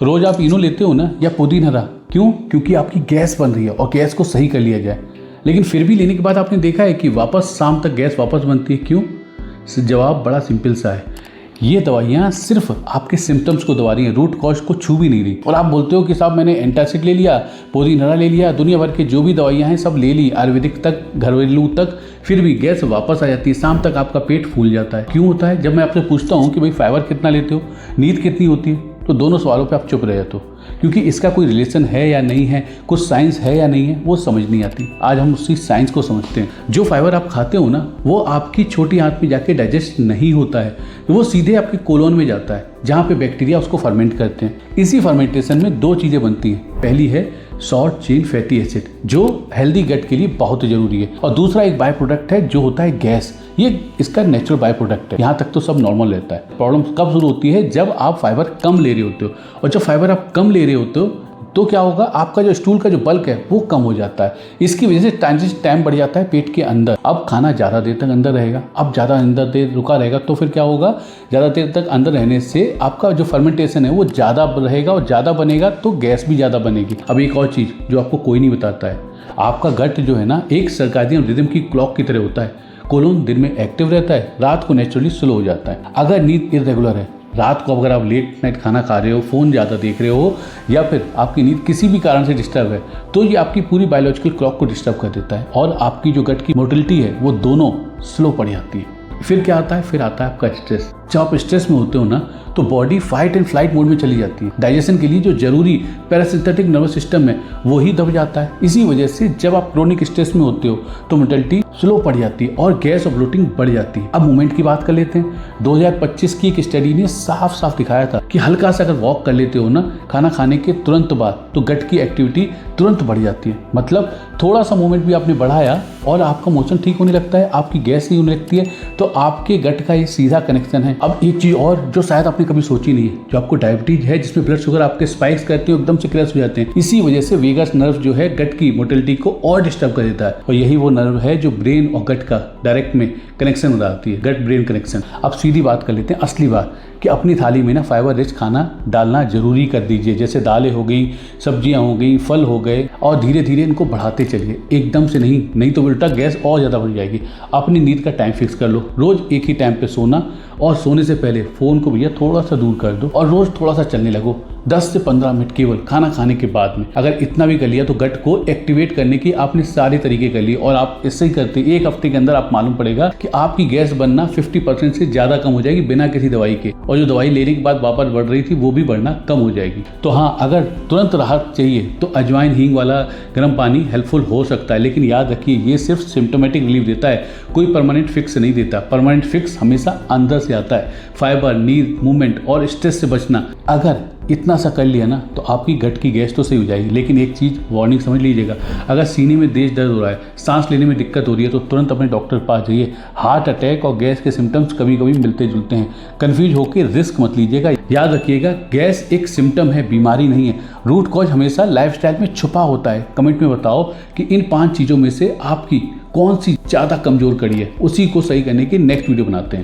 रोज आप इनो लेते हो ना, या पुदीन हरा, क्यों? क्योंकि आपकी गैस बन रही है और गैस को सही कर लिया जाए। लेकिन फिर भी लेने के बाद आपने देखा है कि वापस शाम तक गैस वापस बनती है, क्यों? जवाब बड़ा सिंपल सा है, ये दवाइयाँ सिर्फ आपके सिम्टम्स को दबा रही हैं, रूट कॉज को छू भी नहीं रही। और आप बोलते हो कि साहब मैंने एंटासिड ले लिया, पुदीन हरा ले लिया, दुनिया भर के जो भी दवाइयाँ हैं सब ले ली, आयुर्वेदिक तक, घरेलू तक, फिर भी गैस वापस आ जाती है, शाम तक आपका पेट फूल जाता है। क्यों होता है? जब मैं आपसे पूछता हूँ कि भाई फाइबर कितना लेते हो, नींद कितनी होती है, तो दोनों सवालों पे आप चुप रह जाते हो, क्योंकि इसका कोई रिलेशन है या नहीं है, कुछ साइंस है या नहीं है, वो समझ नहीं आती। आज हम उसी साइंस को समझते हैं। जो फाइबर आप खाते हो ना, वो आपकी छोटी आंत में जाके डाइजेस्ट नहीं होता है, वो सीधे आपके कोलोन में जाता है, जहाँ पे बैक्टीरिया उसको फर्मेंट करते हैं। इसी फर्मेंटेशन में दो चीज़ें बनती हैं। पहली है शॉर्ट चेन फैटी एसिड, जो हेल्दी गट के लिए बहुत जरूरी है, और दूसरा एक बाय प्रोडक्ट है जो होता है गैस। ये इसका नेचुरल बाय प्रोडक्ट है। यहाँ तक तो सब नॉर्मल रहता है। प्रॉब्लम कब शुरू होती है? जब आप फाइबर कम ले रहे होते हो, और जब फाइबर आप कम ले रहे होते हो तो क्या होगा, आपका जो स्टूल का जो बल्क है वो कम हो जाता है। इसकी वजह से ट्रांजिट टाइम बढ़ जाता है पेट के अंदर। अब खाना ज़्यादा देर तक अंदर रहेगा, अब ज़्यादा अंदर देर रुका रहेगा, तो फिर क्या होगा, ज़्यादा देर तक अंदर रहने से आपका जो फर्मेंटेशन है वो ज़्यादा रहेगा, और ज़्यादा बनेगा तो गैस भी ज़्यादा बनेगी। अब एक और चीज़ जो आपको कोई नहीं बताता है, आपका गट जो है ना एक सर्काडियन रिदम की क्लॉक की तरह होता है। कोलोन दिन में एक्टिव रहता है, रात को नेचुरली स्लो हो जाता है। अगर नींद इरेगुलर है, रात को अगर आप लेट नाइट खाना खा रहे हो, फ़ोन ज़्यादा देख रहे हो, या फिर आपकी नींद किसी भी कारण से डिस्टर्ब है, तो ये आपकी पूरी बायोलॉजिकल क्लॉक को डिस्टर्ब कर देता है, और आपकी जो गट की मोटिलिटी है वो दोनों स्लो पड़ जाती है। फिर क्या आता है? फिर आता है आपका स्ट्रेस। जब आप स्ट्रेस में होते हो ना, तो body fight and flight mode में चली जाती है। डाइजेशन के लिए जो जरूरी पैरासिम्पैथेटिक नर्वस सिस्टम है वो ही दब जाता है। इसी वजह से जब आप क्रोनिक स्ट्रेस में होते हो तो मोटिलिटी स्लो पड़ जाती है और गैस और ब्लोटिंग बढ़ जाती है। अब मूवमेंट की बात कर लेते हैं। 2025 की एक स्टडी ने साफ साफ दिखाया था कि हल्का सा अगर वॉक कर लेते हो ना खाना खाने के तुरंत बाद, तो गट की एक्टिविटी तुरंत बढ़ जाती है। मतलब थोड़ा सा मूवमेंट भी आपने बढ़ाया और आपका मोशन ठीक होने लगता है, आपकी गैस नहीं होने लगती है, तो आपके गट का ये सीधा कनेक्शन है। अब एक चीज़ और जो शायद आपने कभी सोची नहीं है, जो आपको डायबिटीज है, जिसमें ब्लड शुगर आपके स्पाइक्स करते हैं, एकदम से क्रैश हो जाते हैं, इसी वजह से वेगस नर्व जो है गट की मोटिलिटी को और डिस्टर्ब कर देता है, और यही वो नर्व है जो ब्रेन और गट का डायरेक्ट में कनेक्शन बनाती है, गट ब्रेन कनेक्शन। अब सीधी बात कर लेते हैं, असली बात, कि अपनी थाली में ना फाइबर रिच खाना डालना जरूरी कर दीजिए। जैसे दालें हो गई, सब्जियां हो गई, फल हो गए, और धीरे धीरे इनको बढ़ाते चलिए, एकदम से नहीं तो उल्टा गैस और ज़्यादा बढ़ जाएगी। अपनी नींद का टाइम फिक्स कर लो, रोज़ एक ही टाइम पे सोना, और सोने से पहले फ़ोन को भैया थोड़ा सा दूर कर दो, और रोज़ थोड़ा सा चलने लगो 10 से 15 मिनट केवल खाना खाने के बाद में। अगर इतना भी कर लिया तो गट को एक्टिवेट करने की आपने सारे तरीके कर लिए, और आप इससे ही करते एक हफ्ते के अंदर आप मालूम पड़ेगा कि आपकी गैस बनना 50% से ज़्यादा कम हो जाएगी बिना किसी दवाई के, और जो दवाई लेने के बाद वापस बढ़ रही थी वो भी बढ़ना कम हो जाएगी। तो हाँ, अगर तुरंत राहत चाहिए तो अजवाइन हींग वाला गर्म पानी हेल्पफुल हो सकता है, लेकिन याद रखिए ये सिर्फ सिम्टोमेटिक रिलीफ देता है, कोई परमानेंट फिक्स नहीं देता। परमानेंट फिक्स हमेशा अंदर से आता है। फाइबर, नींद, मूवमेंट और स्ट्रेस से बचना, अगर इतना सा कर लिया ना तो आपकी गट की गैस तो सही हो जाएगी। लेकिन एक चीज़ वार्निंग समझ लीजिएगा, अगर सीने में तेज दर्द हो रहा है, सांस लेने में दिक्कत हो रही है, तो तुरंत अपने डॉक्टर के पास जाइए। हार्ट अटैक और गैस के सिम्टम्स कभी कभी मिलते जुलते हैं, कन्फ्यूज होकर रिस्क मत लीजिएगा। याद रखिएगा, गैस एक सिम्टम है, बीमारी नहीं है। रूट कॉज हमेशा लाइफस्टाइल में छुपा होता है। कमेंट में बताओ कि इन 5 चीज़ों में से आपकी कौन सी ज़्यादा कमज़ोर कड़ी है, उसी को सही करने की नेक्स्ट वीडियो बनाते हैं।